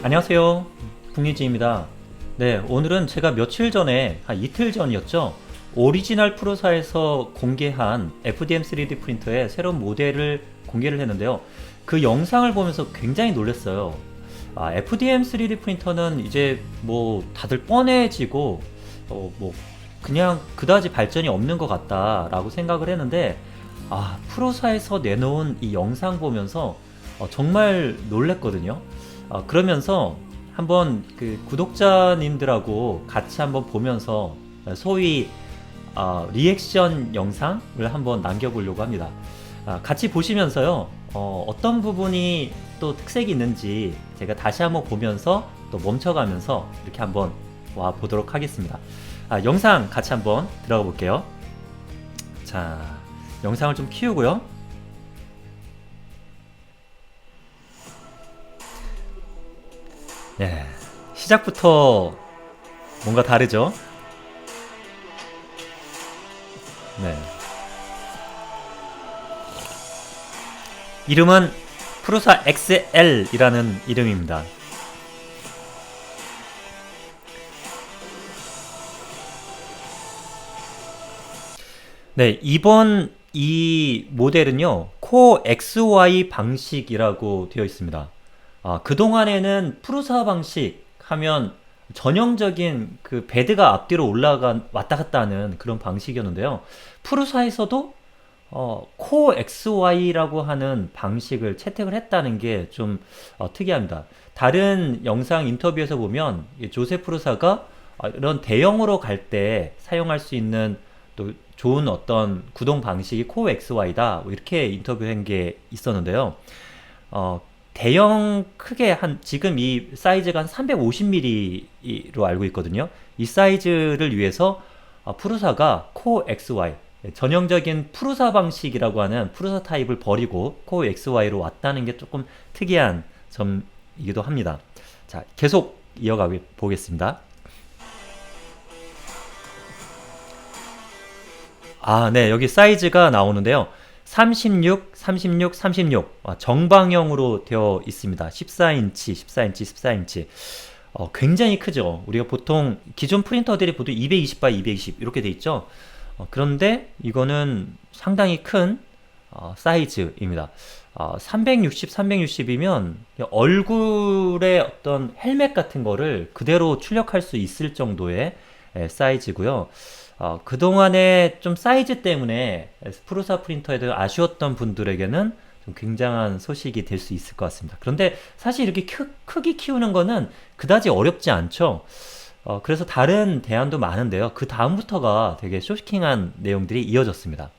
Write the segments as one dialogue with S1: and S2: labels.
S1: 안녕하세요. 국리지입니다. 네, 오늘은 제가 며칠 전에, 한 이틀 전이었죠. 오리지널 프로사에서 공개한 FDM 3D 프린터의 새로운 모델을 공개를 했는데요. 그 영상을 보면서 굉장히 놀랐어요. FDM 3D 프린터는 이제 뭐 다들 뻔해지고, 뭐 그냥 그다지 발전이 없는 것 같다라고 생각을 했는데, 프로사에서 내놓은 이 영상 보면서 정말 놀랬거든요. 그러면서 한번 그 구독자님들하고 같이 한번 보면서 소위 리액션 영상을 한번 남겨보려고 합니다. 같이 보시면서요, 어떤 부분이 또 특색이 있는지 제가 다시 한번 보면서 또 멈춰가면서 이렇게 한번 와 보도록 하겠습니다. 영상 같이 한번 들어가 볼게요. 자, 영상을 좀 키우고요. 네, 시작부터 뭔가 다르죠? 네. 이름은 프로사 XL이라는 이름입니다. 네, 이번 이 모델은요, 코어 XY 방식이라고 되어 있습니다. 그동안에는 프로사 방식 하면 전형적인 그 베드가 앞뒤로 왔다 갔다 하는 그런 방식이었는데요. 프로사에서도 코어 XY라고 하는 방식을 채택을 했다는 게 좀 특이합니다. 다른 영상 인터뷰에서 보면 이 조세 프로사가 이런 대형으로 갈 때 사용할 수 있는 또 좋은 어떤 구동 방식이 코어 XY다, 이렇게 인터뷰한 게 있었는데요. 어, 대형 크게 지금 이 사이즈가 한 350mm로 알고 있거든요. 이 사이즈를 위해서 프루사가 코어 XY, 전형적인 프루사 방식이라고 하는 프루사 타입을 버리고 코어 XY로 왔다는 게 조금 특이한 점이기도 합니다. 자, 계속 이어가 보겠습니다. 네, 여기 사이즈가 나오는데요. 36, 36, 36 정방형으로 되어 있습니다. 14인치, 14인치, 14인치. 굉장히 크죠. 우리가 보통 기존 프린터들이 보통 220 x 220 이렇게 돼 있죠. 그런데 이거는 상당히 큰 사이즈입니다. 360, 360이면 얼굴의 어떤 헬멧 같은 거를 그대로 출력할 수 있을 정도의 사이즈고요. 그동안에 좀 사이즈 때문에 프로사 프린터에 대해 아쉬웠던 분들에게는 좀 굉장한 소식이 될 수 있을 것 같습니다. 그런데 사실 이렇게 크게 키우는 거는 그다지 어렵지 않죠. 그래서 다른 대안도 많은데요. 그 다음부터가 되게 쇼킹한 내용들이 이어졌습니다.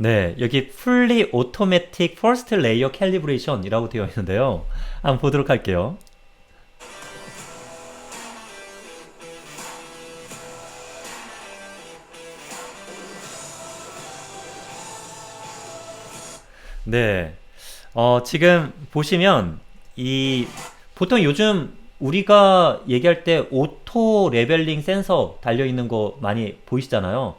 S1: 네, 여기 Fully Automatic First Layer Calibration 이라고 되어 있는데요. 한번 보도록 할게요. 네, 지금 보시면 보통 요즘 우리가 얘기할 때 오토 레벨링 센서 달려있는 거 많이 보이시잖아요.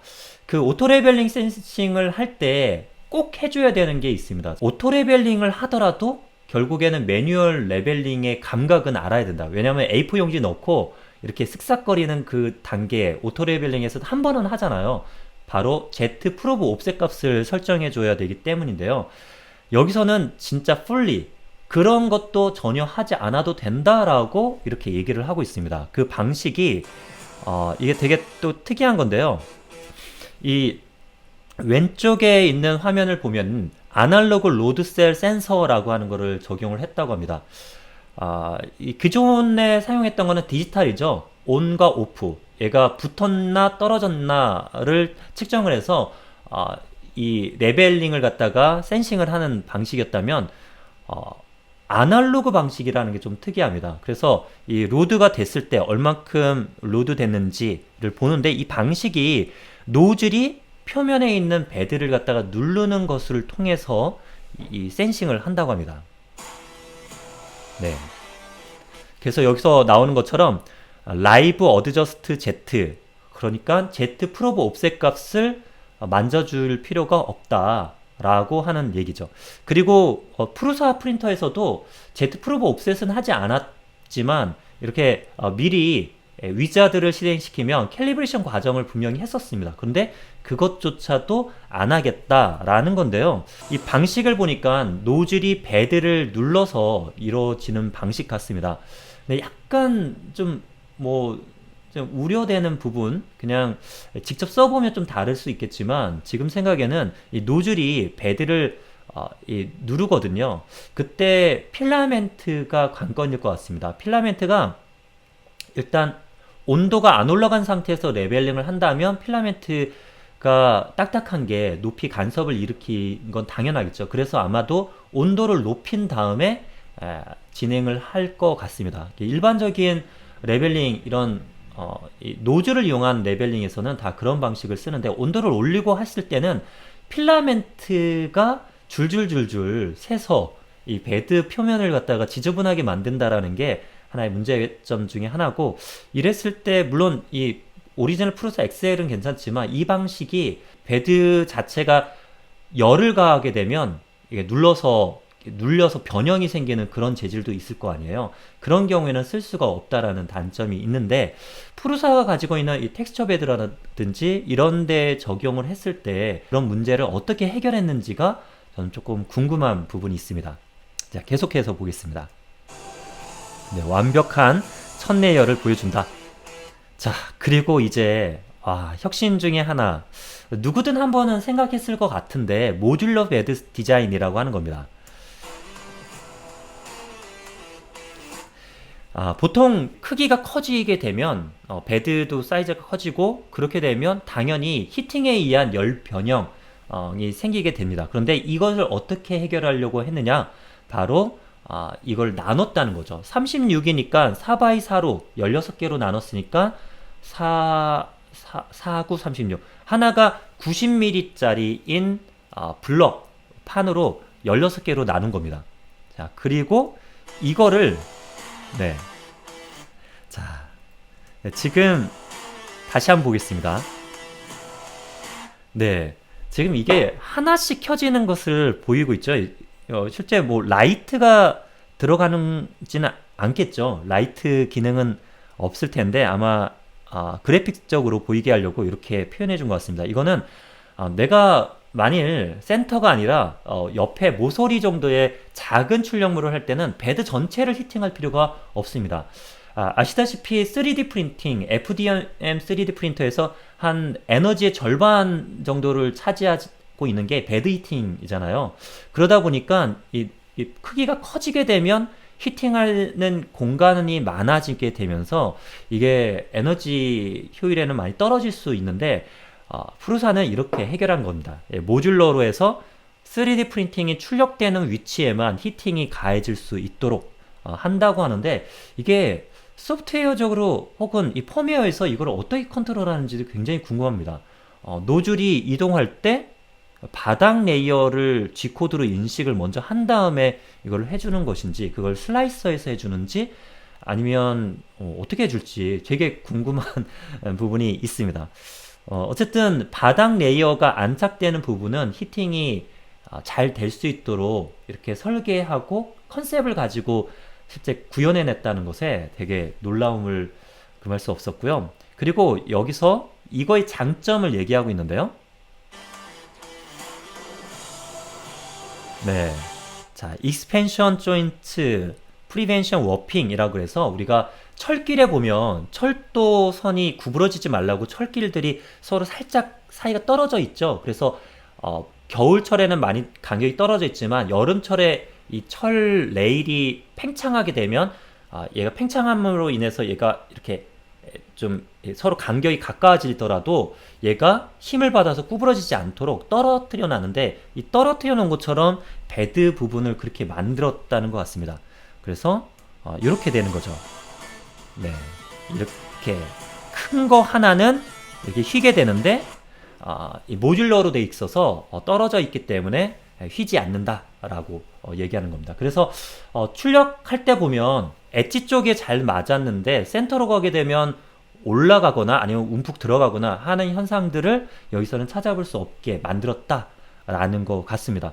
S1: 그 오토 레벨링 센싱을 할 때 꼭 해줘야 되는 게 있습니다. 오토 레벨링을 하더라도 결국에는 매뉴얼 레벨링의 감각은 알아야 된다. 왜냐면 A4 용지 넣고 이렇게 쓱싹거리는 그 단계 오토 레벨링에서 한 번은 하잖아요. 바로 Z 프로브 옵셋 값을 설정해 줘야 되기 때문인데요. 여기서는 진짜 풀리 그런 것도 전혀 하지 않아도 된다라고 이렇게 얘기를 하고 있습니다. 그 방식이 이게 되게 또 특이한 건데요. 이 왼쪽에 있는 화면을 보면 아날로그 로드셀 센서라고 하는 거를 적용을 했다고 합니다. 이 기존에 사용했던 거는 디지털이죠. 온과 오프, 얘가 붙었나 떨어졌나를 측정을 해서 이 레벨링을 갖다가 센싱을 하는 방식이었다면 아날로그 방식이라는 게 좀 특이합니다. 그래서 이 로드가 됐을 때 얼만큼 로드 됐는지를 보는데 이 방식이 노즐이 표면에 있는 베드를 갖다가 누르는 것을 통해서 이 센싱을 한다고 합니다. 네. 그래서 여기서 나오는 것처럼 라이브 어드저스트 Z 그러니까 Z 프로브 옵셋 값을 만져줄 필요가 없다라고 하는 얘기죠. 그리고 프루사 프린터에서도 Z 프로브 옵셋은 하지 않았지만 이렇게 미리 위자드를 실행시키면 캘리브레이션 과정을 분명히 했었습니다. 그런데 그것조차도 안 하겠다라는 건데요. 이 방식을 보니까 노즐이 베드를 눌러서 이루어지는 방식 같습니다. 근데 약간 좀 우려되는 부분, 그냥 직접 써보면 좀 다를 수 있겠지만 지금 생각에는 이 노즐이 베드를 누르거든요. 그때 필라멘트가 관건일 것 같습니다. 필라멘트가 일단 온도가 안 올라간 상태에서 레벨링을 한다면 필라멘트가 딱딱한 게 높이 간섭을 일으킨 건 당연하겠죠. 그래서 아마도 온도를 높인 다음에 진행을 할 것 같습니다. 일반적인 레벨링, 이런 이 노즐을 이용한 레벨링에서는 다 그런 방식을 쓰는데, 온도를 올리고 했을 때는 필라멘트가 줄줄줄줄 새서 이 베드 표면을 갖다가 지저분하게 만든다라는 게 하나의 문제점 중에 하나고, 이랬을 때 물론 이 오리지널 프루사 엑셀은 괜찮지만 이 방식이 베드 자체가 열을 가하게 되면 이게 눌려서 변형이 생기는 그런 재질도 있을 거 아니에요. 그런 경우에는 쓸 수가 없다라는 단점이 있는데, 프루사가 가지고 있는 이 텍스처 베드라든지 이런 데 적용을 했을 때 그런 문제를 어떻게 해결했는지가 저는 조금 궁금한 부분이 있습니다. 자, 계속해서 보겠습니다. 네, 완벽한 첫 레이어를 보여준다. 자, 그리고 이제 혁신 중에 하나, 누구든 한 번은 생각했을 것 같은데 모듈러 베드 디자인이라고 하는 겁니다. 보통 크기가 커지게 되면 베드도 사이즈가 커지고, 그렇게 되면 당연히 히팅에 의한 열 변형이 생기게 됩니다. 그런데 이것을 어떻게 해결하려고 했느냐, 바로 이걸 나눴다는 거죠. 36이니까 4x4로 16개로 나눴으니까 9, 36. 하나가 90mm짜리인 블럭 판으로 16개로 나눈 겁니다. 자, 그리고 이거를 자, 지금 다시 한번 보겠습니다. 네, 지금 이게 하나씩 켜지는 것을 보이고 있죠. 실제 라이트가 들어가는지는 않겠죠. 라이트 기능은 없을 텐데 아마 그래픽적으로 보이게 하려고 이렇게 표현해 준 것 같습니다. 이거는 내가 만일 센터가 아니라 옆에 모서리 정도의 작은 출력물을 할 때는 베드 전체를 히팅할 필요가 없습니다. 아시다시피 3D 프린팅, FDM 3D 프린터에서 한 에너지의 절반 정도를 차지하고 있는 게 베드 히팅이잖아요. 그러다 보니까 이 크기가 커지게 되면 히팅하는 공간이 많아지게 되면서 이게 에너지 효율에는 많이 떨어질 수 있는데, 프루사는 이렇게 해결한 겁니다. 모듈러로 해서 3D 프린팅이 출력되는 위치에만 히팅이 가해질 수 있도록 한다고 하는데, 이게 소프트웨어적으로 혹은 이 펌웨어에서 이걸 어떻게 컨트롤하는지도 굉장히 궁금합니다. 노즐이 이동할 때 바닥 레이어를 G코드로 인식을 먼저 한 다음에 이걸 해주는 것인지, 그걸 슬라이서에서 해주는지, 아니면 어떻게 해줄지 되게 궁금한 부분이 있습니다. 어쨌든 바닥 레이어가 안착되는 부분은 히팅이 잘 될 수 있도록 이렇게 설계하고 컨셉을 가지고 실제 구현해냈다는 것에 되게 놀라움을 금할 수 없었고요. 그리고 여기서 이거의 장점을 얘기하고 있는데요. 네, 자, 익스펜션 조인트 프리벤션 워핑이라고 해서, 우리가 철길에 보면 철도선이 구부러지지 말라고 철길들이 서로 살짝 사이가 떨어져 있죠. 그래서 겨울철에는 많이 간격이 떨어져 있지만 여름철에 이 철 레일이 팽창하게 되면 얘가 팽창함으로 인해서 얘가 이렇게 좀 서로 간격이 가까워지더라도 얘가 힘을 받아서 구부러지지 않도록 떨어뜨려 놨는데, 이 떨어뜨려 놓은 것처럼 베드 부분을 그렇게 만들었다는 것 같습니다. 그래서 이렇게 되는 거죠. 네, 이렇게 큰 거 하나는 이렇게 휘게 되는데, 이 모듈러로 돼 있어서 떨어져 있기 때문에 휘지 않는다라고 얘기하는 겁니다. 그래서 출력할 때 보면 엣지 쪽에 잘 맞았는데 센터로 가게 되면 올라가거나 아니면 움푹 들어가거나 하는 현상들을 여기서는 찾아볼 수 없게 만들었다라는 것 같습니다.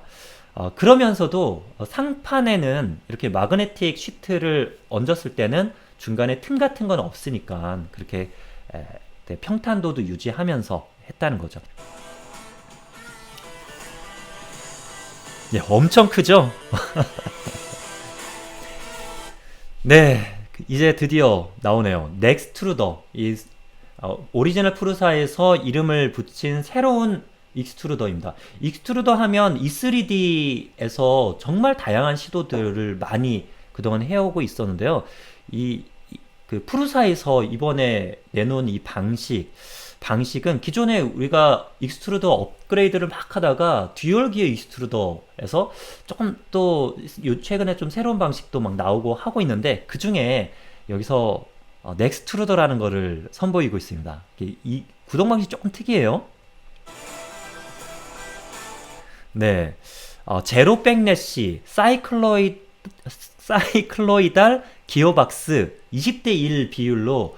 S1: 그러면서도 상판에는 이렇게 마그네틱 시트를 얹었을 때는 중간에 틈 같은 건 없으니까 그렇게 네, 평탄도도 유지하면서 했다는 거죠. 네, 엄청 크죠? 네, 이제 드디어 나오네요. 넥스트루더. 오리지널 프루사에서 이름을 붙인 새로운 익스트루더입니다. 익스트루더 하면 E3D에서 정말 다양한 시도들을 많이 그동안 해오고 있었는데요. 그 프루사에서 이번에 내놓은 이 방식은 기존에 우리가 익스트루더 업그레이드를 막 하다가 듀얼 기어 익스트루더에서 조금 또 최근에 좀 새로운 방식도 막 나오고 하고 있는데 그 중에 여기서 넥스트루더라는 거를 선보이고 있습니다. 이 구동 방식이 조금 특이해요. 네. 제로 백래시 사이클로이달 기어박스 20대 1 비율로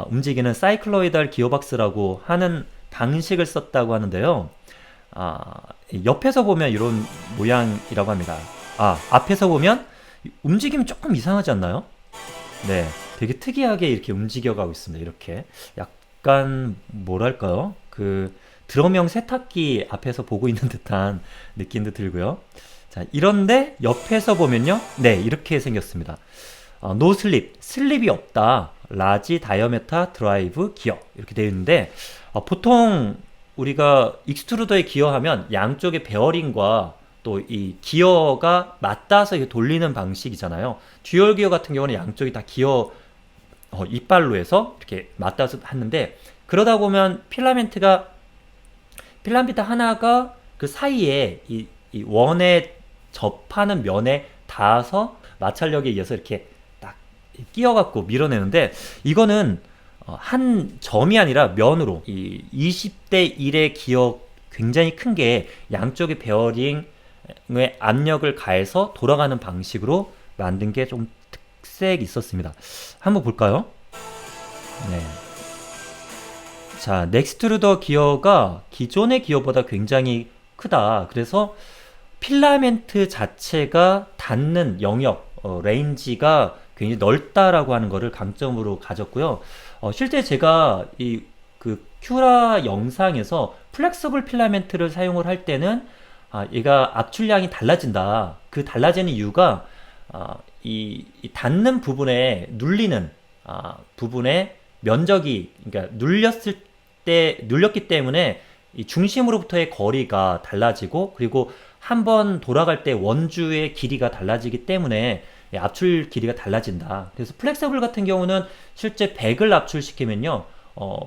S1: 움직이는 사이클로이달 기어박스라고 하는 방식을 썼다고 하는데요. 옆에서 보면 이런 모양이라고 합니다. 앞에서 보면 움직임이 조금 이상하지 않나요? 네, 되게 특이하게 이렇게 움직여가고 있습니다. 이렇게 약간 뭐랄까요? 그 드럼형 세탁기 앞에서 보고 있는 듯한 느낌도 들고요. 자, 이런데 옆에서 보면요, 네, 이렇게 생겼습니다. 노 슬립이 없다. 라지 다이어메타 드라이브 기어 이렇게 되어 있는데 보통 우리가 익스트루더에 기어하면 양쪽의 베어링과 또 이 기어가 맞닿아서 이렇게 돌리는 방식이잖아요. 듀얼 기어 같은 경우는 양쪽이 다 기어 이빨로 해서 이렇게 맞닿아서 하는데 그러다 보면 필라멘트 하나가 그 사이에 이 원에 접하는 면에 닿아서 마찰력에 의해서 이렇게 딱 끼어갖고 밀어내는데 이거는 한 점이 아니라 면으로 이 20대 1의 기어 굉장히 큰 게 양쪽의 베어링에 압력을 가해서 돌아가는 방식으로 만든 게 좀 특색이 있었습니다. 한번 볼까요? 네. 자, 넥스트루더 기어가 기존의 기어보다 굉장히 크다. 그래서 필라멘트 자체가 닿는 영역, 레인지가 굉장히 넓다라고 하는 것을 강점으로 가졌고요. 실제 제가 그 큐라 영상에서 플렉서블 필라멘트를 사용을 할 때는 얘가 압출량이 달라진다. 그 달라지는 이유가 이 닿는 부분에 눌리는 부분의 면적이 그러니까 눌렸기 때문에 이 중심으로부터의 거리가 달라지고 그리고 한번 돌아갈 때 원주의 길이가 달라지기 때문에 압출 길이가 달라진다. 그래서 플렉서블 같은 경우는 실제 100을 압출시키면요,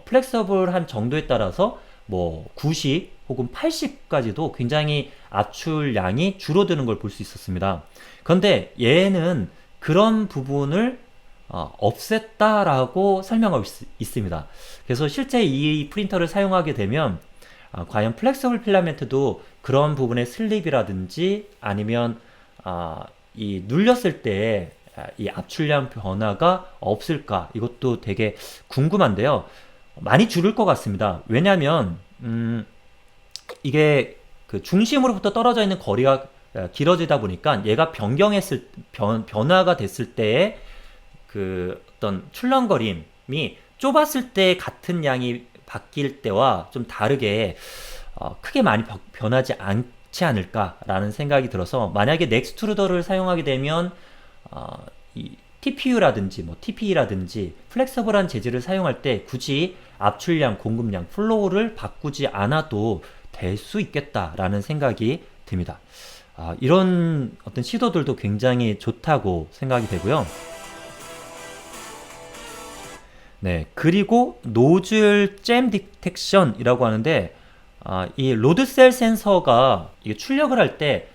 S1: 플렉서블한 정도에 따라서 뭐 90 혹은 80까지도 굉장히 압출량이 줄어드는 걸 볼 수 있었습니다. 그런데 얘는 그런 부분을 없앴다라고 설명하고 있습니다. 그래서 실제 이 프린터를 사용하게 되면 과연 플렉서블 필라멘트도 그런 부분의 슬립이라든지 아니면 이 눌렸을 때 이 압출량 변화가 없을까 이것도 되게 궁금한데요. 많이 줄을 것 같습니다. 왜냐하면 이게 그 중심으로부터 떨어져 있는 거리가 길어지다 보니까 얘가 변화가 됐을 때의 그 어떤 출렁거림이 좁았을 때 같은 양이 바뀔 때와 좀 다르게 크게 많이 변하지 않지 않을까라는 생각이 들어서 만약에 넥스트루더를 사용하게 되면 이 TPU라든지 뭐 TPE라든지 플렉서블한 재질을 사용할 때 굳이 압출량, 공급량, 플로우를 바꾸지 않아도 될 수 있겠다라는 생각이 듭니다. 이런 어떤 시도들도 굉장히 좋다고 생각이 되고요. 네, 그리고 노즐 잼 디텍션이라고 하는데 이 로드셀 센서가 이게 출력할 때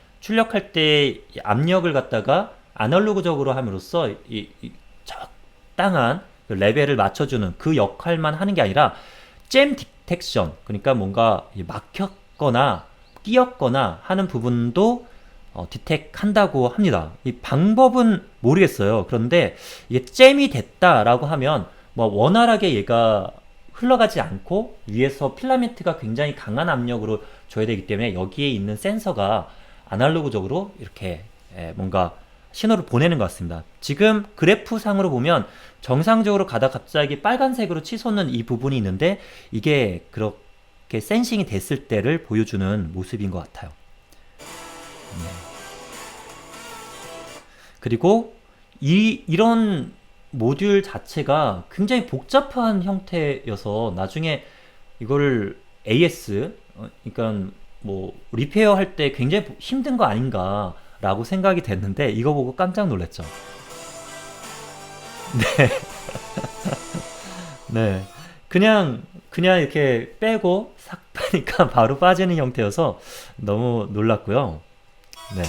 S1: 압력을 갖다가 아날로그적으로 함으로써 이 적당한 그 레벨을 맞춰주는 그 역할만 하는 게 아니라 잼 디텍션, 그러니까 뭔가 막혔거나 끼었거나 하는 부분도 디텍한다고 합니다. 이 방법은 모르겠어요. 그런데 이게 잼이 됐다라고 하면 뭐 원활하게 얘가 흘러가지 않고 위에서 필라멘트가 굉장히 강한 압력으로 줘야 되기 때문에 여기에 있는 센서가 아날로그적으로 이렇게 뭔가 신호를 보내는 것 같습니다. 지금 그래프 상으로 보면 정상적으로 가다 갑자기 빨간색으로 치솟는 이 부분이 있는데 이게 그렇게 센싱이 됐을 때를 보여주는 모습인 것 같아요. 그리고 이런 모듈 자체가 굉장히 복잡한 형태여서 나중에 이걸 AS, 그러니까 뭐 리페어 할 때 굉장히 힘든 거 아닌가라고 생각이 됐는데 이거 보고 깜짝 놀랐죠. 네, 그냥 이렇게 빼고 싹 빼니까 바로 빠지는 형태여서 너무 놀랐고요. 네.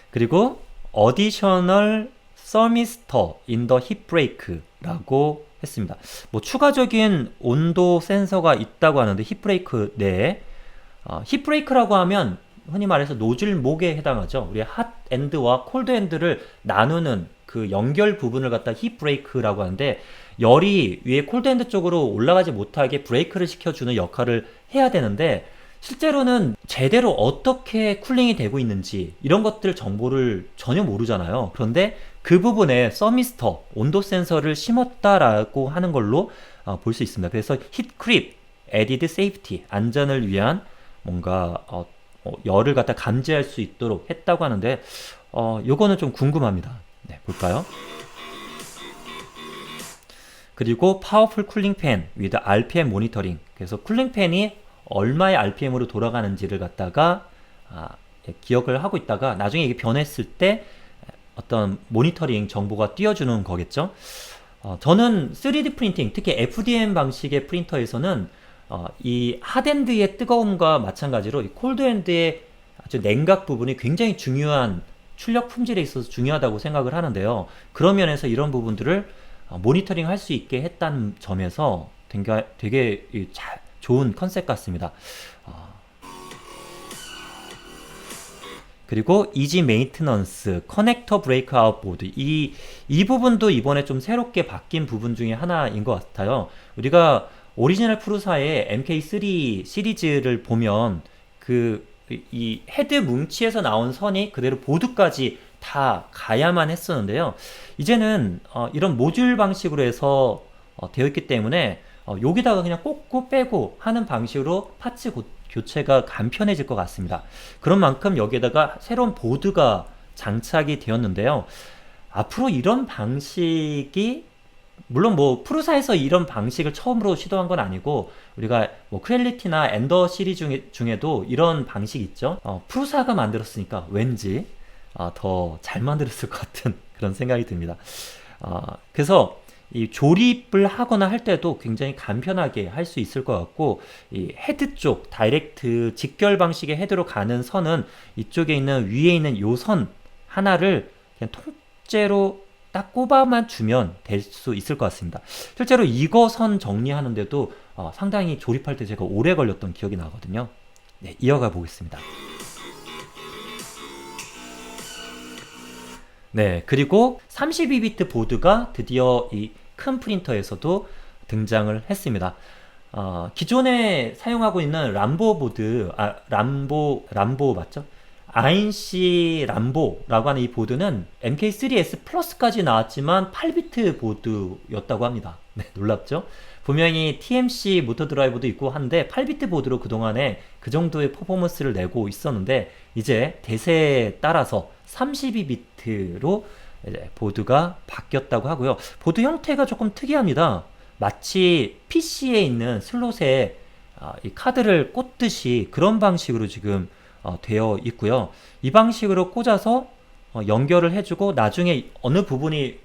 S1: 그리고 additional thermistor in the heat break라고 했습니다. 뭐 추가적인 온도 센서가 있다고 하는데 히트 브레이크 내에 히트 브레이크라고 하면 흔히 말해서 노즐 목에 해당하죠. 우리 핫 엔드와 콜드 엔드를 나누는 그 연결 부분을 갖다 히트 브레이크라고 하는데 열이 위에 콜드 엔드 쪽으로 올라가지 못하게 브레이크를 시켜주는 역할을 해야 되는데 실제로는 제대로 어떻게 쿨링이 되고 있는지 이런 것들 정보를 전혀 모르잖아요. 그런데 그 부분에 서미스터, 온도 센서를 심었다라고 하는 걸로 볼 수 있습니다. 그래서 히트 크립, 에디드 세이프티, 안전을 위한 뭔가 열을 갖다 감지할 수 있도록 했다고 하는데 요거는 좀 궁금합니다. 네, 볼까요? 그리고 파워풀 쿨링 팬 with RPM 모니터링. 그래서 쿨링 팬이 얼마의 RPM으로 돌아가는지를 갖다가 기억을 하고 있다가 나중에 이게 변했을 때 어떤 모니터링 정보가 띄워주는 거겠죠. 저는 3D 프린팅, 특히 FDM 방식의 프린터에서는 이 핫엔드의 뜨거움과 마찬가지로 이 콜드엔드의 아주 냉각 부분이 굉장히 중요한 출력 품질에 있어서 중요하다고 생각을 하는데요. 그런 면에서 이런 부분들을 모니터링 할 수 있게 했다는 점에서 되게 좋은 컨셉 같습니다. 그리고 이지 메인테넌스, 커넥터 브레이크 아웃 보드 이 부분도 이번에 좀 새롭게 바뀐 부분 중에 하나인 것 같아요. 우리가 오리지널 프루사의 MK3 시리즈를 보면 이 헤드 뭉치에서 나온 선이 그대로 보드까지 다 가야만 했었는데요. 이제는 이런 모듈 방식으로 해서 되어 있기 때문에 여기다가 그냥 꽂고 빼고 하는 방식으로 파츠 교체가 간편해질 것 같습니다. 그런 만큼 여기에다가 새로운 보드가 장착이 되었는데요. 앞으로 이런 방식이 물론 뭐 프루사에서 이런 방식을 처음으로 시도한 건 아니고 우리가 뭐 크렐리티나 엔더 시리즈 중에도 이런 방식이 있죠. 프루사가 만들었으니까 왠지 더 잘 만들었을 것 같은 그런 생각이 듭니다. 그래서 이 조립을 하거나 할 때도 굉장히 간편하게 할 수 있을 것 같고 이 헤드 쪽 다이렉트 직결 방식의 헤드로 가는 선은 이쪽에 있는 위에 있는 요 선 하나를 그냥 통째로 딱 꼽아만 주면 될 수 있을 것 같습니다. 실제로 이거 선 정리하는데도 상당히 조립할 때 제가 오래 걸렸던 기억이 나거든요. 네, 이어가 보겠습니다. 네, 그리고 32비트 보드가 드디어 이 큰 프린터에서도 등장을 했습니다. 기존에 사용하고 있는 람보 보드, 람보 맞죠? 아인시 람보라고 하는 이 보드는 MK3S 플러스까지 나왔지만 8비트 보드였다고 합니다. 네, 놀랍죠? 분명히 TMC 모터 드라이버도 있고 한데 8비트 보드로 그동안에 그 정도의 퍼포먼스를 내고 있었는데 이제 대세에 따라서 32비트로 보드가 바뀌었다고 하고요. 보드 형태가 조금 특이합니다. 마치 PC에 있는 슬롯에 이 카드를 꽂듯이 그런 방식으로 지금 되어 있고요. 이 방식으로 꽂아서 연결을 해주고 나중에 어느 부분이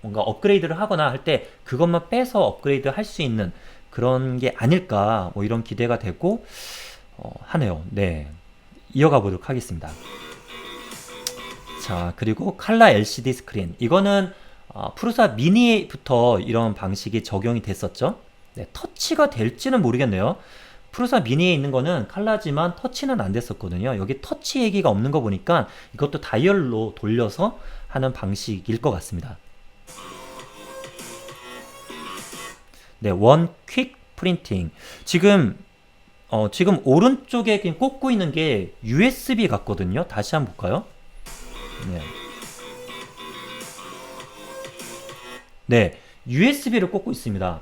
S1: 뭔가 업그레이드를 하거나 할 때 그것만 빼서 업그레이드 할 수 있는 그런 게 아닐까 뭐 이런 기대가 되고 하네요. 네, 이어가 보도록 하겠습니다. 자, 그리고 칼라 LCD 스크린 이거는 프루사 미니부터 이런 방식이 적용이 됐었죠. 네, 터치가 될지는 모르겠네요. 프루사 미니에 있는 거는 칼라지만 터치는 안 됐었거든요. 여기 터치 얘기가 없는 거 보니까 이것도 다이얼로 돌려서 하는 방식일 것 같습니다. 네, 원 퀵 프린팅. 지금 지금 오른쪽에 그냥 꽂고 있는 게 USB 같거든요. 다시 한번 볼까요? 네. 네, USB를 꽂고 있습니다.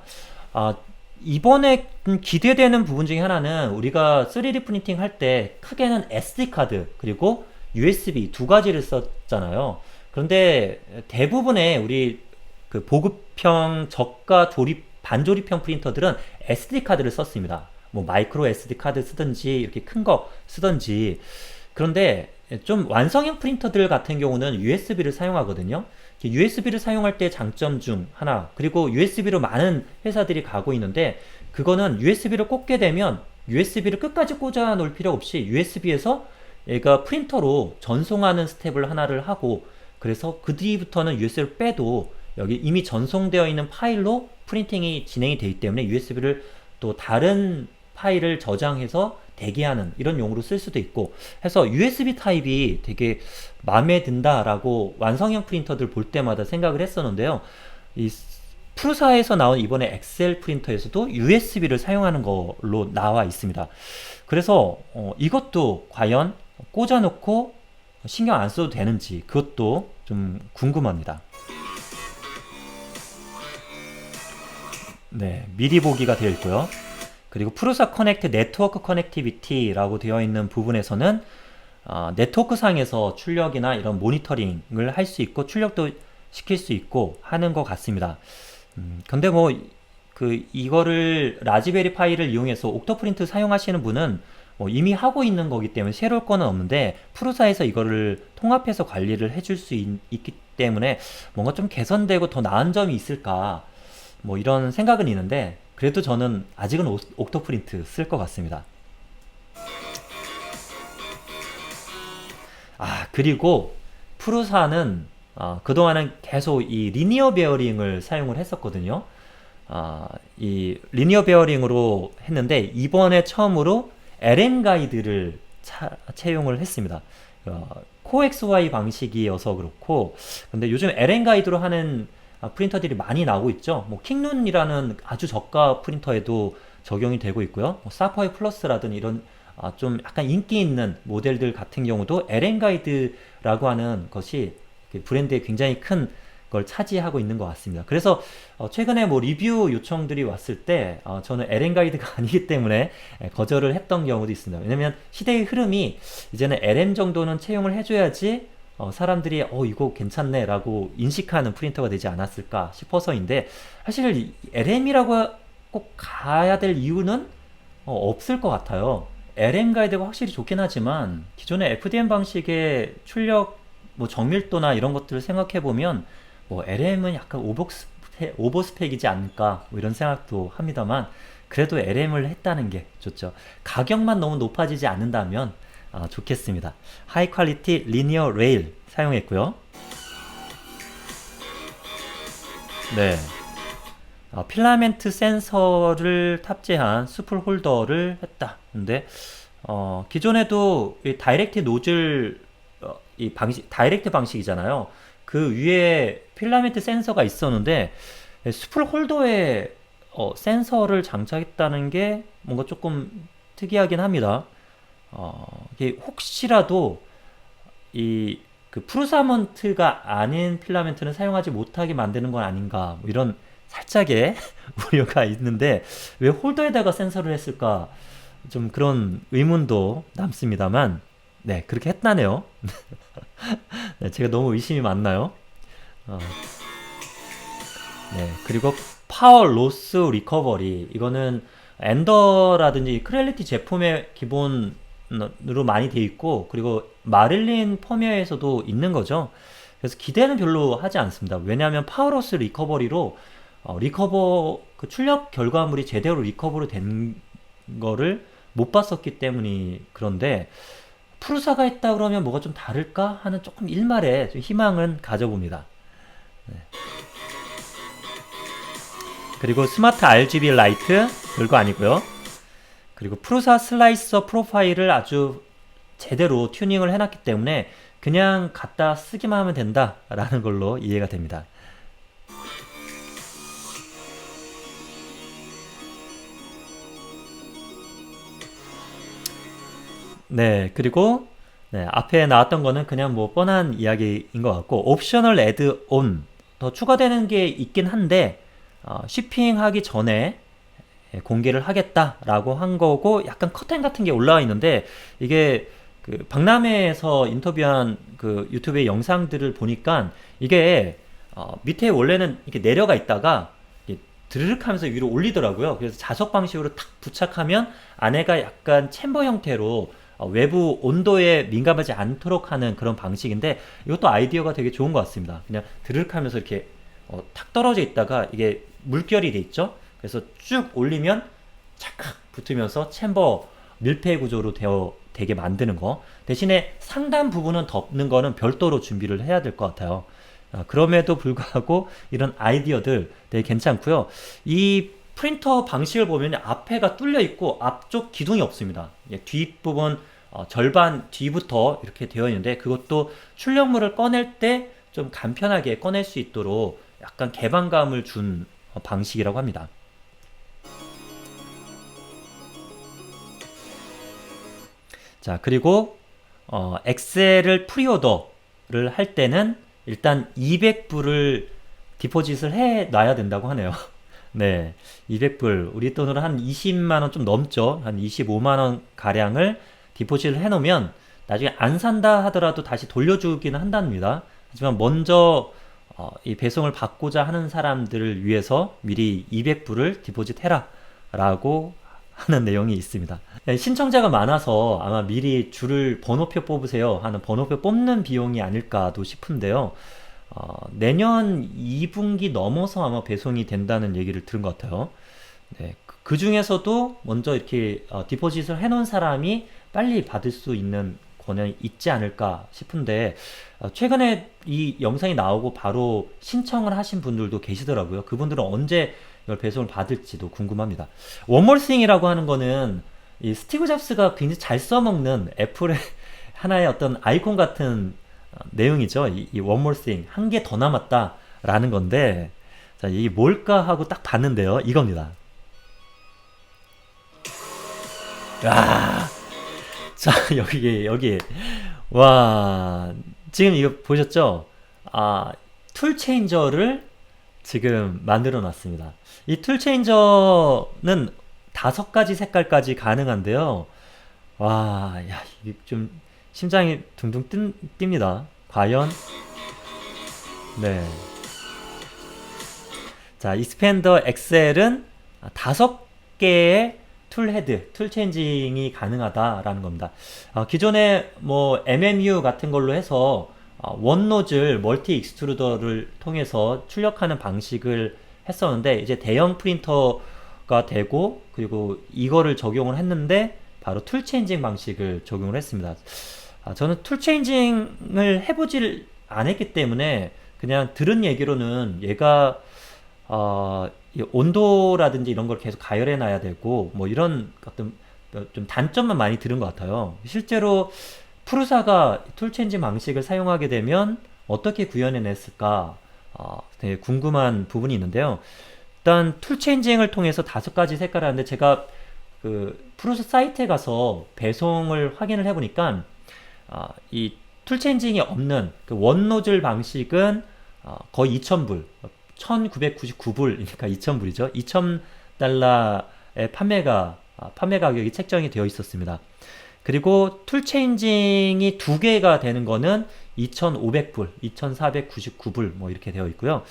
S1: 아, 이번에 기대되는 부분 중에 하나는 우리가 3D 프린팅 할 때 크게는 SD 카드 그리고 USB 두 가지를 썼잖아요. 그런데 대부분의 우리 그 보급형 저가 조립 반조립형 프린터들은 SD 카드를 썼습니다. 뭐 마이크로 SD 카드 쓰든지 이렇게 큰 거 쓰든지. 그런데 좀 완성형 프린터들 같은 경우는 USB를 사용하거든요. USB를 사용할 때 장점 중 하나, 그리고 USB로 많은 회사들이 가고 있는데, 그거는 USB를 꽂게 되면 USB를 끝까지 꽂아 놓을 필요 없이 USB에서 얘가 프린터로 전송하는 스텝을 하나를 하고, 그래서 그 뒤부터는 USB를 빼도 여기 이미 전송되어 있는 파일로 프린팅이 진행이 되기 때문에 USB를 또 다른 파일을 저장해서 대기하는 이런 용으로 쓸 수도 있고 해서 USB 타입이 되게 마음에 든다라고 완성형 프린터들 볼 때마다 생각을 했었는데요. 이 프루사에서 나온 이번에 엑셀 프린터에서도 USB를 사용하는 걸로 나와 있습니다. 그래서 이것도 과연 꽂아놓고 신경 안 써도 되는지 그것도 좀 궁금합니다. 네, 미리 보기가 되어 있고요. 그리고 프루사 커넥트 네트워크 커넥티비티라고 되어 있는 부분에서는 네트워크 상에서 출력이나 이런 모니터링을 할 수 있고 출력도 시킬 수 있고 하는 것 같습니다. 근데 뭐 이거를 라즈베리 파이를 이용해서 옥토프린트 사용하시는 분은 뭐 이미 하고 있는 거기 때문에 새로울 거는 없는데 프루사에서 이거를 통합해서 관리를 해줄 수 있기 때문에 뭔가 좀 개선되고 더 나은 점이 있을까 뭐 이런 생각은 있는데 그래도 저는 아직은 옥토프린트 쓸 것 같습니다. 그리고 프루사는 그동안은 계속 이 리니어 베어링을 사용을 했었거든요. 이 리니어 베어링으로 했는데 이번에 처음으로 LN 가이드를 채용을 했습니다. 코엑스Y 방식이어서 그렇고 근데 요즘 LN 가이드로 하는 프린터들이 많이 나오고 있죠. 뭐 킹룬이라는 아주 저가 프린터에도 적용이 되고 있고요. 뭐 사파이어 플러스라든 이런 좀 약간 인기 있는 모델들 같은 경우도 LN 가이드라고 하는 것이 브랜드에 굉장히 큰 걸 차지하고 있는 것 같습니다. 그래서 최근에 뭐 리뷰 요청들이 왔을 때 저는 LN 가이드가 아니기 때문에 거절을 했던 경우도 있습니다. 왜냐면 시대의 흐름이 이제는 LM 정도는 채용을 해줘야지 사람들이 이거 괜찮네 라고 인식하는 프린터가 되지 않았을까 싶어서인데 사실 LM이라고 꼭 가야 될 이유는 없을 것 같아요. LM 가이드가 확실히 좋긴 하지만 기존의 FDM 방식의 출력 뭐 정밀도나 이런 것들을 생각해 보면 뭐 LM은 약간 오버스펙이지 않을까 뭐 이런 생각도 합니다만 그래도 LM을 했다는 게 좋죠. 가격만 너무 높아지지 않는다면 좋겠습니다. 하이 퀄리티 리니어 레일 사용했고요. 네. 필라멘트 센서를 탑재한 수풀 홀더를 했다. 근데 기존에도 이 다이렉트 노즐 이 방식 다이렉트 방식이잖아요. 그 위에 필라멘트 센서가 있었는데 수풀 홀더에 센서를 장착했다는 게 뭔가 조금 특이하긴 합니다. 이게 혹시라도 그 프루사먼트가 아닌 필라멘트는 사용하지 못하게 만드는 건 아닌가 뭐 이런 살짝의 우려가 있는데 왜 홀더에다가 센서를 했을까 좀 그런 의문도 남습니다만 네 그렇게 했다네요. 네, 제가 너무 의심이 많나요? 네 그리고 파워 로스 리커버리 이거는 엔더라든지 크렐리티 제품의 기본으로 많이 돼 있고 그리고 마릴린 펌웨어에서도 있는 거죠. 그래서 기대는 별로 하지 않습니다. 왜냐하면 파워로스 리커버리로 그 출력 결과물이 제대로 리커버리 된 거를 못 봤었기 때문이 그런데 프루사가 했다 그러면 뭐가 좀 다를까 하는 조금 일말의 좀 희망은 가져봅니다. 네. 그리고 스마트 RGB 라이트 별거 아니고요. 그리고 프루사 슬라이서 프로파일을 아주 제대로 튜닝을 해놨기 때문에 그냥 갖다 쓰기만 하면 된다라는 걸로 이해가 됩니다. 네, 그리고 네, 앞에 나왔던 거는 그냥 뭐 뻔한 이야기인 것 같고 옵셔널 애드온 더 추가되는 게 있긴 한데 shipping하기 전에 공개를 하겠다라고 한 거고 약간 커튼 같은 게 올라와 있는데 이게 그 박람회에서 인터뷰한 그 유튜브의 영상들을 보니까 이게 밑에 원래는 이렇게 내려가 있다가 이게 드르륵 하면서 위로 올리더라고요. 그래서 자석 방식으로 탁 부착하면 안에가 약간 챔버 형태로 외부 온도에 민감하지 않도록 하는 그런 방식인데 이것도 아이디어가 되게 좋은 것 같습니다. 그냥 드르륵 하면서 이렇게 탁 떨어져 있다가 이게 물결이 돼 있죠. 그래서 쭉 올리면 착각 붙으면서 챔버 밀폐 구조로 되게 만드는 거. 대신에 상단 부분은 덮는 거는 별도로 준비를 해야 될 것 같아요. 그럼에도 불구하고 이런 아이디어들 되게 괜찮고요. 이 프린터 방식을 보면 앞에가 뚫려 있고 앞쪽 기둥이 없습니다. 뒷부분 절반 뒤부터 이렇게 되어 있는데 그것도 출력물을 꺼낼 때 좀 간편하게 꺼낼 수 있도록 약간 개방감을 준 방식이라고 합니다. 자, 그리고 엑셀을 프리오더를 할 때는 일단 200불을 디포짓을 해 놔야 된다고 하네요. 네, 200불 우리 돈으로 한 20만 원 좀 넘죠. 한 25만 원 가량을 디포짓을 해 놓으면 나중에 안 산다 하더라도 다시 돌려주기는 한답니다. 하지만 먼저 이 배송을 받고자 하는 사람들을 위해서 미리 200불을 디포짓 해라 라고 하는 내용이 있습니다. 네, 신청자가 많아서 아마 미리 줄을 번호표 뽑으세요 하는 번호표 뽑는 비용이 아닐까도 싶은데요. 내년 2분기 넘어서 아마 배송이 된다는 얘기를 들은 것 같아요. 네, 그 중에서도 먼저 이렇게 디포짓을 해놓은 사람이 빨리 받을 수 있는 권한이 있지 않을까 싶은데 최근에 이 영상이 나오고 바로 신청을 하신 분들도 계시더라고요. 그분들은 언제 이걸 배송을 받을지도 궁금합니다. 원몰싱이라고 하는 거는 이 스티브 잡스가 굉장히 잘 써먹는 애플의 하나의 어떤 아이콘 같은 내용이죠. 이 원몰싱 한 개 더 남았다라는 건데 자, 이게 뭘까 하고 딱 봤는데요. 이겁니다. 야, 자 여기 와 지금 이거 보셨죠? 툴 체인저를 지금 만들어 놨습니다. 이 툴 체인저는 5가지 색깔까지 가능한데요. 와, 야, 이게 좀 심장이 둥둥 뜁니다. 과연 네. 자, 익스펜더 엑셀은 5개의 툴 헤드, 툴 체인징이 가능하다라는 겁니다. 기존에 뭐 MMU 같은 걸로 해서 원 노즐 멀티 익스트루더를 통해서 출력하는 방식을 했었는데 이제 대형 프린터가 되고 그리고 이거를 적용을 했는데 바로 툴 체인징 방식을 적용을 했습니다. 저는 툴 체인징을 해보질 않았기 때문에 그냥 들은 얘기로는 얘가 이 온도라든지 이런 걸 계속 가열해 놔야 되고 뭐 이런 어떤 좀 단점만 많이 들은 것 같아요. 실제로 프루사가 툴 체인징 방식을 사용하게 되면 어떻게 구현해 냈을까 되게 궁금한 부분이 있는데요. 일단 툴 체인징을 통해서 5가지 색깔을 하는데 제가 그 프루사 사이트에 가서 배송을 확인을 해보니까 이 툴 체인징이 없는 그 원 노즐 방식은 거의 2,000불 1999불이니까 2,000불이죠. 2,000달러의 판매 가격이 책정이 되어 있었습니다. 그리고 툴 체인징이 2개가 되는 거는 2,500불, 2,499불 뭐 이렇게 되어 있고요.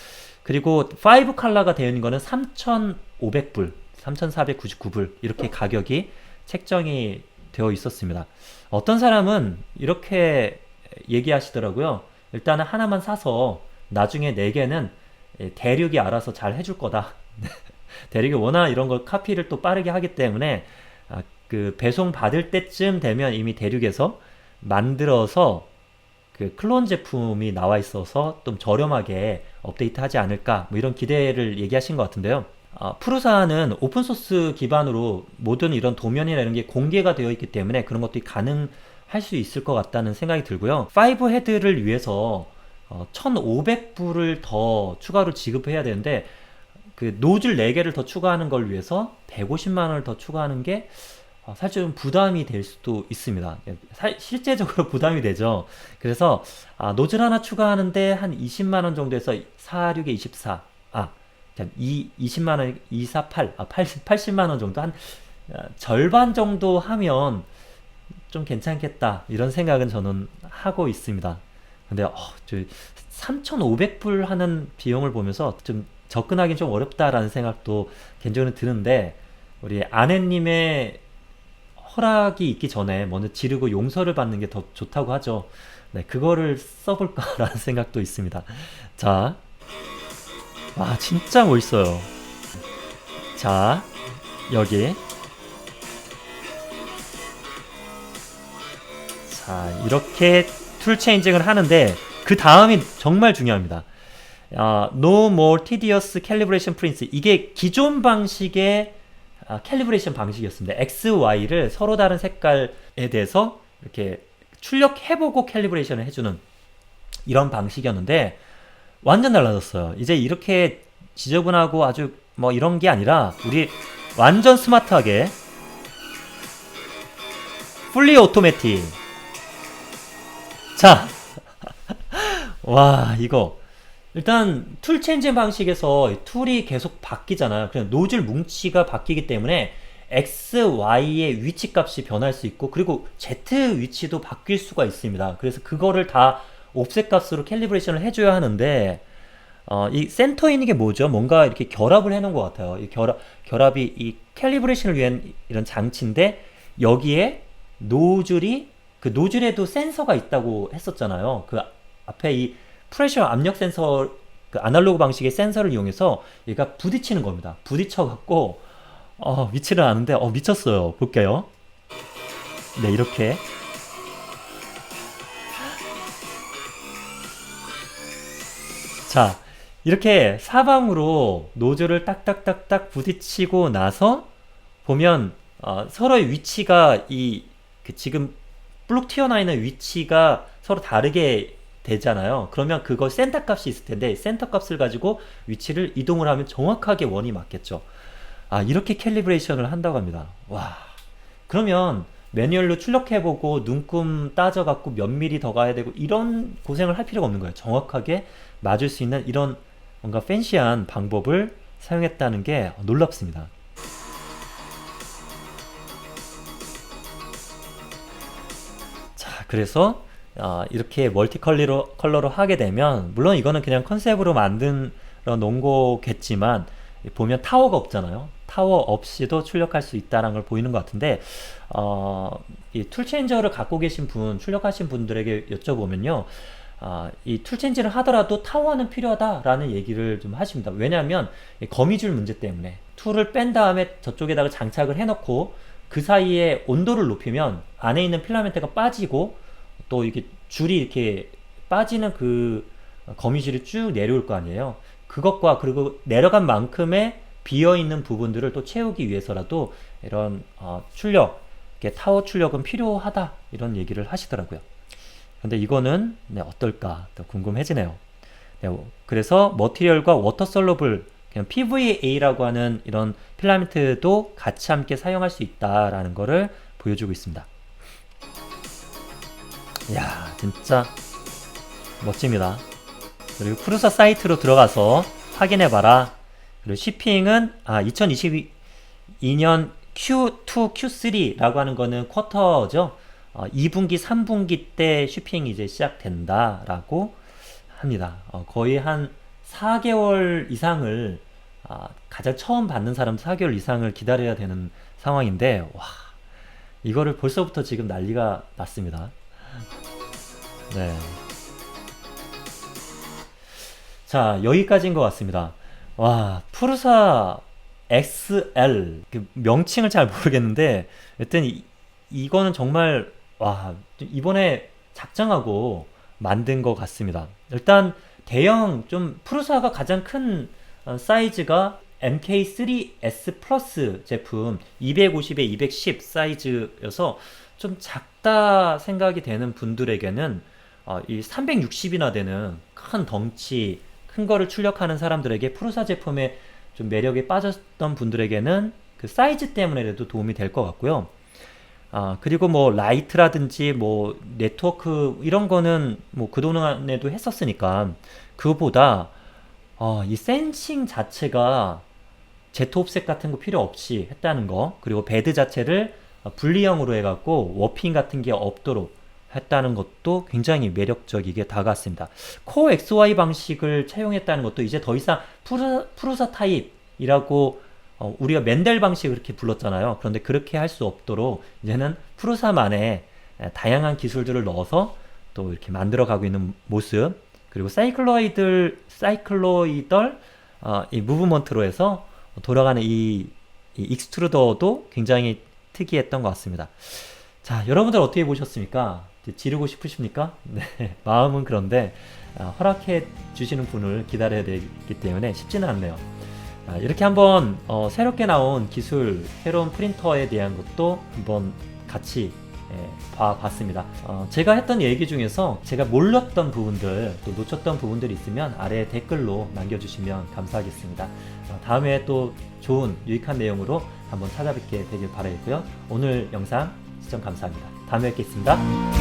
S1: 그리고 5 컬러가 되어 있는 거는 3,500불, 3,499불 이렇게 가격이 책정이 되어 있었습니다. 어떤 사람은 이렇게 얘기하시더라고요. 일단은 하나만 사서 나중에 4개는 대륙이 알아서 잘 해줄 거다. 대륙이 워낙 이런 걸 카피를 또 빠르게 하기 때문에 그 배송 받을 때쯤 되면 이미 대륙에서 만들어서 그 클론 제품이 나와 있어서 좀 저렴하게 업데이트 하지 않을까 뭐 이런 기대를 얘기하신 것 같은데요. 프루사는 오픈소스 기반으로 모든 이런 도면이나 이런 게 공개가 되어 있기 때문에 그런 것들이 가능할 수 있을 것 같다는 생각이 들고요. 5 헤드를 위해서 1,500불을 더 추가로 지급해야 되는데 그 노즐 4개를 더 추가하는 걸 위해서 150만 원을 더 추가하는 게 사실 좀 부담이 될 수도 있습니다. 실제적으로 부담이 되죠. 그래서 노즐 하나 추가하는데 한 20만 원 정도에서 46에 24, 20만 원, 248, 80만 원 정도 한 절반 정도 하면 좀 괜찮겠다 이런 생각은 저는 하고 있습니다. 근데 3,500불 하는 비용을 보면서 좀 접근하기 좀 어렵다라는 생각도 개인적으로 드는데 우리 아내님의 허락이 있기 전에 먼저 지르고 용서를 받는 게 더 좋다고 하죠. 네, 그거를 써볼까라는 생각도 있습니다. 자, 진짜 멋있어요. 자, 여기. 자, 이렇게 툴 체인징을 하는데 그 다음이 정말 중요합니다. No more tedious calibration prints. 이게 기존 방식의 캘리브레이션 방식이었습니다. X, Y를 서로 다른 색깔에 대해서 이렇게 출력해보고 캘리브레이션을 해주는 이런 방식이었는데 완전 달라졌어요. 이제 이렇게 지저분하고 아주 뭐 이런 게 아니라 우리 완전 스마트하게 풀리 오토매틱. 자, 와, 이거 일단 툴 체인징 방식에서 툴이 계속 바뀌잖아요. 그냥 노즐 뭉치가 바뀌기 때문에 X, Y의 위치 값이 변할 수 있고 그리고 Z 위치도 바뀔 수가 있습니다. 그래서 그거를 다 옵셋 값으로 캘리브레이션을 해줘야 하는데 이 센터에 있는 게 뭐죠? 뭔가 이렇게 결합을 해놓은 것 같아요. 이 결합이 이 캘리브레이션을 위한 이런 장치인데 여기에 노즐이 그 노즐에도 센서가 있다고 했었잖아요. 그 앞에 이 프레셔 압력 센서 그 아날로그 방식의 센서를 이용해서 얘가 부딪히는 겁니다. 부딪혀 갖고 위치를 아는데 미쳤어요. 볼게요. 네, 이렇게 자, 이렇게 사방으로 노즐을 딱딱딱딱 부딪히고 나서 보면 서로의 위치가 지금 블록 튀어나와 있는 위치가 서로 다르게 되잖아요. 그러면 그거 센터 값이 있을 텐데 센터 값을 가지고 위치를 이동을 하면 정확하게 원이 맞겠죠. 이렇게 캘리브레이션을 한다고 합니다. 와, 그러면 매뉴얼로 출력해보고 눈금 따져갖고 몇 미리 더 가야 되고 이런 고생을 할 필요가 없는 거예요. 정확하게 맞을 수 있는 이런 뭔가 팬시한 방법을 사용했다는 게 놀랍습니다. 자, 그래서 이렇게 멀티 컬러로 하게 되면 물론 이거는 그냥 컨셉으로 만든 놓은 거겠지만 보면 타워가 없잖아요. 타워 없이도 출력할 수 있다는 걸 보이는 것 같은데 이 툴체인저를 갖고 계신 출력하신 분들에게 여쭤보면요. 이 툴체인지를 하더라도 타워는 필요하다라는 얘기를 좀 하십니다. 왜냐하면 거미줄 문제 때문에 툴을 뺀 다음에 저쪽에다가 장착을 해놓고 그 사이에 온도를 높이면 안에 있는 필라멘트가 빠지고 또 이렇게 줄이 이렇게 빠지는 그 거미줄이 쭉 내려올 거 아니에요. 그것과 그리고 내려간 만큼의 비어있는 부분들을 또 채우기 위해서라도 이런 출력, 타워 출력은 필요하다 이런 얘기를 하시더라고요. 근데 이거는 어떨까 또 궁금해지네요. 네, 그래서 머티리얼과 워터 솔러블 그냥 PVA라고 하는 이런 필라멘트도 같이 함께 사용할 수 있다라는 거를 보여주고 있습니다. 이야, 진짜 멋집니다. 그리고 프루사 사이트로 들어가서 확인해봐라. 그리고 shipping은 2022년 Q2, Q3라고 하는 거는 쿼터죠. 2분기, 3분기 때 shipping이 이제 시작된다라고 합니다. 거의 한 4개월 이상을 가장 처음 받는 사람 4개월 이상을 기다려야 되는 상황인데 와, 이거를 벌써부터 지금 난리가 났습니다. 네. 자, 여기까지인 것 같습니다. 와, 프루사 XL 그 명칭을 잘 모르겠는데 여튼 이거는 정말 와, 이번에 작정하고 만든 것 같습니다. 일단 대형 좀 프루사가 가장 큰 사이즈가 MK3S 플러스 제품 250에 210 사이즈여서 좀 작다 생각이 되는 분들에게는 이 360이나 되는 큰 덩치 큰 거를 출력하는 사람들에게 프루사 제품의 좀 매력에 빠졌던 분들에게는 그 사이즈 때문에라도 도움이 될 것 같고요. 그리고 뭐 라이트라든지 뭐 네트워크 이런 거는 뭐 그동안에도 했었으니까 그거보다 이 센싱 자체가 제트 옵셋 같은 거 필요 없이 했다는 거, 그리고 베드 자체를 분리형으로 해갖고 워핑 같은 게 없도록 했다는 것도 굉장히 매력적이게 다가왔습니다. 코어 XY 방식을 차용했다는 것도 이제 더 이상 프루사 타입이라고 우리가 맨델 방식을 그렇게 불렀잖아요. 그런데 그렇게 할 수 없도록 이제는 프루사만의 다양한 기술들을 넣어서 또 이렇게 만들어 가고 있는 모습, 그리고 사이클로이덜 이 무브먼트로 해서 돌아가는 이 익스트루더도 굉장히 특이했던 것 같습니다. 자, 여러분들 어떻게 보셨습니까? 지르고 싶으십니까? 네, 마음은 그런데 허락해 주시는 분을 기다려야 되기 때문에 쉽지는 않네요. 이렇게 한번 새롭게 나온 기술, 새로운 프린터에 대한 것도 한번 같이 봐봤습니다. 제가 했던 얘기 중에서 제가 몰랐던 부분들, 또 놓쳤던 부분들이 있으면 아래 댓글로 남겨주시면 감사하겠습니다. 다음에 또 좋은 유익한 내용으로 한번 찾아뵙게 되길 바라겠고요. 오늘 영상 시청 감사합니다. 다음에 뵙겠습니다.